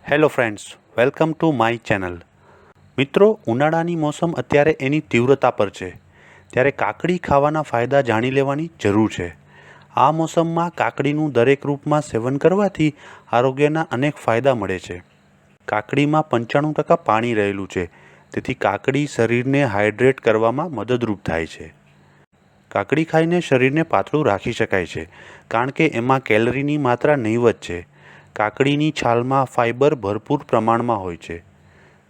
Hello friends, welcome to my channel. મિત્રો, ઉનાળાની મોસમ અત્યારે એની તીવ્રતા પર છે, ત્યારે કાકડી ખાવાના ફાયદા જાણી લેવાની જરૂર છે. આ મોસમમાં કાકડીનું દરેક રૂપમાં સેવન કરવાથી આરોગ્યના અનેક ફાયદા મળે છે. કાકડીમાં 95% પાણી રહેલું છે, તેથી કાકડી શરીરને હાઇડ્રેટ કરવામાં મદદરૂપ થાય છે. કાકડી ખાઈને શરીરને પાતળું રાખી શકાય છે, કારણ કે એમાં કેલરીની માત્રા નહીવત છે. કાકડીની છાલમાં ફાઇબર ભરપૂર પ્રમાણમાં હોય છે.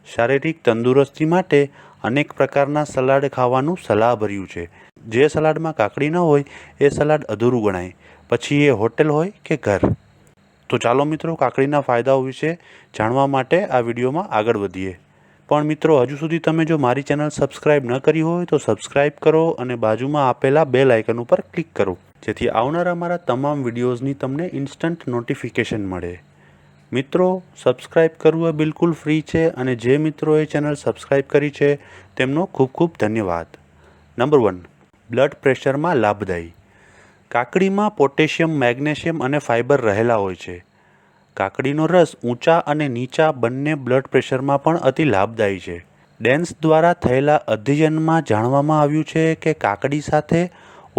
શારીરિક તંદુરસ્તી માટે અનેક પ્રકારના સલાડ ખાવાનું સલાહભર્યું છે. જે સલાડમાં કાકડી ન હોય એ સલાડ અધૂરું ગણાય, પછી એ હોટેલ હોય કે ઘર. તો ચાલો મિત્રો, કાકડીના ફાયદાઓ વિશે જાણવા માટે આ વિડીયોમાં આગળ વધીએ. પણ મિત્રો, હજુ સુધી તમે જો મારી ચેનલ સબસ્ક્રાઇબ ન કરી હોય તો સબસ્ક્રાઇબ કરો અને બાજુમાં આપેલા બેલ આઇકન ઉપર ક્લિક કરો, જેથી આવનારા મારા તમામ વિડીયોઝની તમને ઇન્સ્ટન્ટ નોટિફિકેશન મળે. મિત્રો, સબસ્ક્રાઇબ કરવું એ બિલકુલ ફ્રી છે અને જે મિત્રોએ ચેનલ સબસ્ક્રાઇબ કરી છે તેમનો ખૂબ ખૂબ ધન્યવાદ. નંબર 1, બ્લડ પ્રેશરમાં લાભદાયી. કાકડીમાં પોટેશિયમ, મેગ્નેશિયમ અને ફાઇબર રહેલા હોય છે. કાકડીનો રસ ઊંચા અને નીચા બંને બ્લડ પ્રેશરમાં પણ અતિ લાભદાયી છે. ડેન્સ દ્વારા થયેલા અધ્યયનમાં જાણવામાં આવ્યું છે કે કાકડી સાથે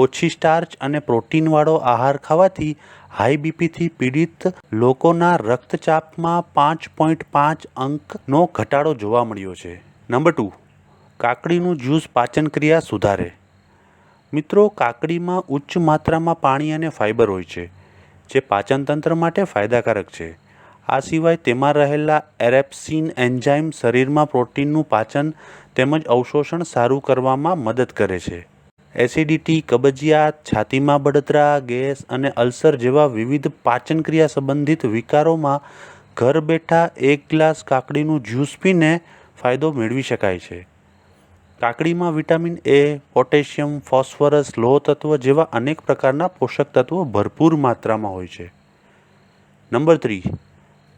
ઓછી સ્ટાર્ચ અને પ્રોટીનવાળો આહાર ખાવાથી હાઈ બીપીથી પીડિત લોકોના રક્તચાપમાં 5.5 અંકનો ઘટાડો જોવા મળ્યો છે. નંબર 2, કાકડીનું જ્યુસ પાચન ક્રિયા સુધારે. મિત્રો, કાકડીમાં ઉચ્ચ માત્રામાં પાણી અને ફાઇબર હોય છે, જે પાચનતંત્ર માટે ફાયદાકારક છે. આ સિવાય તેમાં રહેલા એરેપ્સિન એન્ઝાઇમ શરીરમાં પ્રોટીનનું પાચન તેમજ અવશોષણ સારું કરવામાં મદદ કરે છે. એસિડિટી, કબજિયાત, છાતીમાં બળતરા, ગેસ અને અલ્સર જેવા વિવિધ પાચનક્રિયા સંબંધિત વિકારોમાં ઘર બેઠા 1 ગ્લાસ કાકડીનું જ્યુસ પીને ફાયદો મેળવી શકાય છે. કાકડીમાં વિટામિન A, પોટેશિયમ, ફોસ્ફરસ, લોહ તત્વ જેવા અનેક પ્રકારના પોષક તત્વો ભરપૂર માત્રામાં હોય છે. નંબર 3,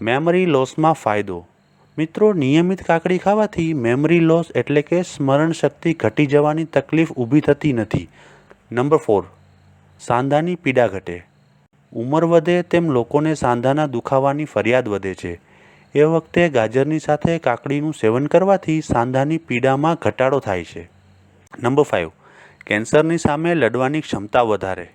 મેમરી લોસમાં ફાયદો. મિત્રો, નિયમિત કાકડી ખાવાથી મેમરી લોસ એટલે કે સ્મરણ શક્તિ ઘટી જવાની તકલીફ ઊભી થતી નથી. નંબર 4, સાંધાની પીડા ઘટે. ઉંમર વધે તેમ લોકોને સાંધાના દુખાવાની ફરિયાદ વધે છે. એ વખતે ગાજરની સાથે કાકડીનું સેવન કરવાથી સાંધાની પીડામાં ઘટાડો થાય છે. નંબર 5, કેન્સરની સામે લડવાની ક્ષમતા વધારે.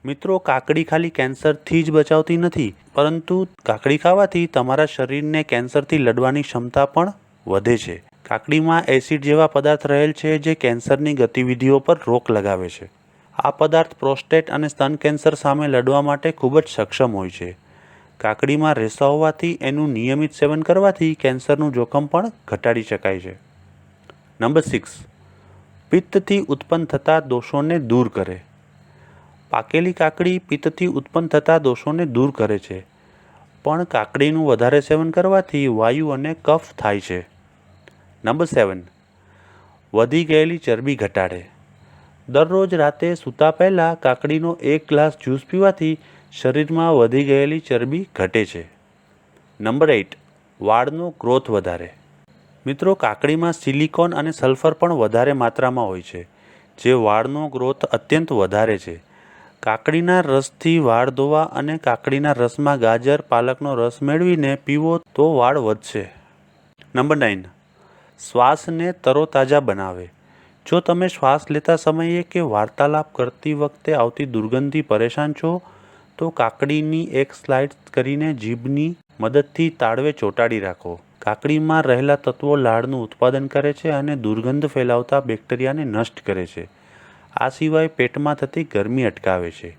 મિત્રો, કાકડી ખાલી કેન્સરથી જ બચાવતી નથી, પરંતુ કાકડી ખાવાથી તમારા શરીરને કેન્સરથી લડવાની ક્ષમતા પણ વધે છે. કાકડીમાં એસિડ જેવા પદાર્થ રહેલ છે જે કેન્સરની ગતિવિધિઓ પર રોક લગાવે છે. આ પદાર્થ પ્રોસ્ટેટ અને સ્તન કેન્સર સામે લડવા માટે ખૂબ જ સક્ષમ હોય છે. કાકડીમાં રેસા હોવાથી એનું નિયમિત સેવન કરવાથી કેન્સરનું જોખમ પણ ઘટાડી શકાય છે. નંબર 6, પિત્તથી ઉત્પન્ન થતા દોષોને દૂર કરે. પાકેલી કાકડી પિત્તથી ઉત્પન્ન થતા દોષોને દૂર કરે છે, પણ કાકડીનું વધારે સેવન કરવાથી વાયુ અને કફ થાય છે. નંબર 7, વધી ગયેલી ચરબી ઘટાડે. દરરોજ રાતે સૂતા પહેલાં કાકડીનો 1 ગ્લાસ જ્યુસ પીવાથી શરીરમાં વધી ગયેલી ચરબી ઘટે છે. નંબર 8, વાળનો ગ્રોથ વધારે. મિત્રો, કાકડીમાં સિલિકોન અને સલ્ફર પણ વધારે માત્રામાં હોય છે, જે વાળનો ગ્રોથ અત્યંત વધારે છે. કાકડીના રસથી વાળ ધોવા અને કાકડીના રસમાં ગાજર, પાલકનો રસ મેળવીને પીવો તો વાળ વધશે. નંબર 9, શ્વાસને તરોતાજા બનાવે. જો તમે શ્વાસ લેતા સમયે કે વાર્તાલાપ કરતી વખતે આવતી દુર્ગંધથી પરેશાન છો, તો કાકડીની એક સ્લાઇસ કરીને જીભની મદદથી તાળવે ચોંટાડી રાખો. કાકડીમાં રહેલા તત્વો લાળનું ઉત્પાદન કરે છે અને દુર્ગંધ ફેલાવતા બેક્ટેરિયાને નષ્ટ કરે છે. આ સિવાય પેટમાં થતી ગરમી અટકાવે છે,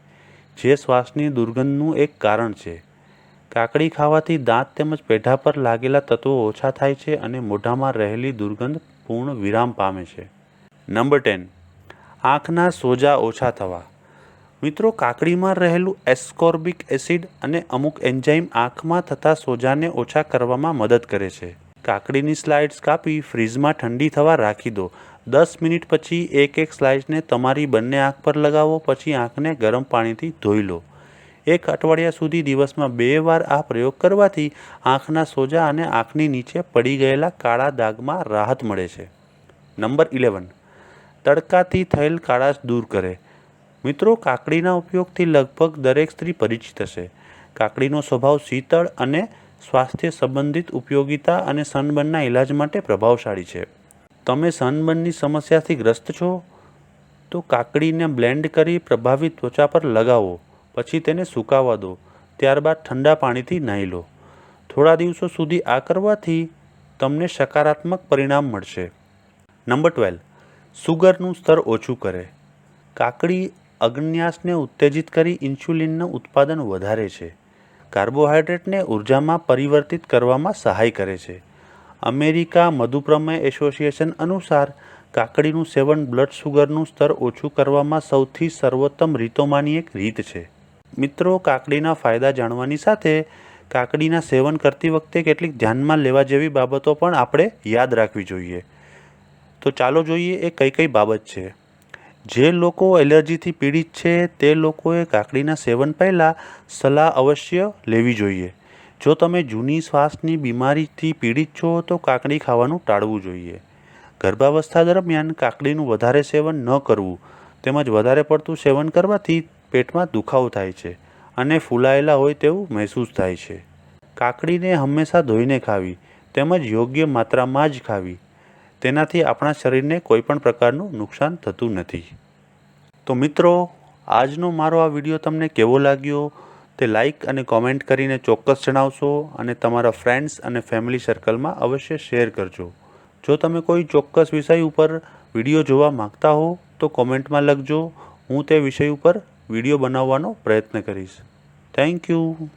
જે શ્વાસની દુર્ગંધનું એક કારણ છે. કાકડી ખાવાથી દાંત તેમજ પેઢા પર લાગેલા તત્વો ઓછા થાય છે અને મોઢામાં રહેલી દુર્ગંધ પૂર્ણ વિરામ પામે છે. નંબર 10, આંખના સોજા ઓછા થવા. મિત્રો, કાકડીમાં રહેલું એસ્કોર્બિક એસિડ અને અમુક એન્ઝાઇમ આંખમાં થતા સોજાને ઓછા કરવામાં મદદ કરે છે. કાકડીની સ્લાઇડ્સ કાપી ફ્રીઝમાં ઠંડી થવા રાખી દો. 10 મિનિટ પછી એક સ્લાઇસને તમારી બંને આંખ પર લગાવો, પછી આંખને ગરમ પાણીથી ધોઈ લો. 1 અઠવાડિયા સુધી દિવસમાં 2 વાર આ પ્રયોગ કરવાથી આંખના સોજા અને આંખની નીચે પડી ગયેલા કાળા દાગમાં રાહત મળે છે. નંબર 11, તડકાથી થયેલ કાળાશ દૂર કરે. મિત્રો, કાકડીના ઉપયોગથી લગભગ દરેક સ્ત્રી પરિચિત હશે. કાકડીનો સ્વભાવ શીતળ અને સ્વાસ્થ્ય સંબંધિત ઉપયોગિતા અને સનબર્નના ઇલાજ માટે પ્રભાવશાળી છે. તમે સનબર્નની સમસ્યાથી ગ્રસ્ત છો તો કાકડીને બ્લેન્ડ કરી પ્રભાવિત ત્વચા પર લગાવો, પછી તેને સુકાવા દો, ત્યારબાદ ઠંડા પાણીથી નાહી લો. થોડા દિવસો સુધી આ કરવાથી તમને સકારાત્મક પરિણામ મળશે. નંબર 12. સુગરનું સ્તર ઓછું કરે. કાકડી અગ્ન્યાશને ઉત્તેજિત કરી ઇન્સ્યુલિનનું ઉત્પાદન વધારે છે. કાર્બોહાઈડ્રેટને ઉર્જામાં પરિવર્તિત કરવામાં સહાય કરે છે. અમેરિકા મધુપ્રમેહ એસોસિએશન અનુસાર કાકડીનું સેવન બ્લડ સુગરનું સ્તર ઓછું કરવામાં સૌથી સર્વોત્તમ રીતોમાંની એક રીત છે. મિત્રો, કાકડીના ફાયદા જાણવાની સાથે કાકડીના સેવન કરતી વખતે કેટલીક ધ્યાનમાં લેવા જેવી બાબતો પણ આપણે યાદ રાખવી જોઈએ. તો ચાલો જોઈએ એ કઈ કઈ બાબત છે. જે લોકો એલર્જીથી પીડિત છે તે લોકોએ કાકડીના સેવન પહેલાં સલાહ અવશ્ય લેવી જોઈએ. જો તમે જૂની શ્વાસની બીમારીથી પીડિત છો તો કાકડી ખાવાનું ટાળવું જોઈએ. ગર્ભાવસ્થા દરમિયાન કાકડીનું વધારે સેવન ન કરવું તેમજ વધારે પડતું સેવન કરવાથી પેટમાં દુખાવો થાય છે અને ફૂલાયેલા હોય તેવું મહેસૂસ થાય છે. કાકડીને હંમેશા ધોઈને ખાવી તેમજ યોગ્ય માત્રામાં જ ખાવી. તેનાથી આપણા શરીરને કોઈપણ પ્રકારનું નુકસાન થતું નથી. તો મિત્રો, આજનો મારો આ વિડીયો તમને કેવો લાગ્યો તે લાઈક અને કોમેન્ટ કરીને ચોક્કસ જણાવશો અને તમારા ફ્રેન્ડ્સ અને ફેમિલી સર્કલમાં અવશ્ય શેર કરજો. જો તમે કોઈ ચોક્કસ વિષય ઉપર વિડીયો જોવા માંગતા હો તો કોમેન્ટમાં લખજો. હું તે વિષય ઉપર વિડીયો બનાવવાનો પ્રયત્ન કરીશ. Thank you.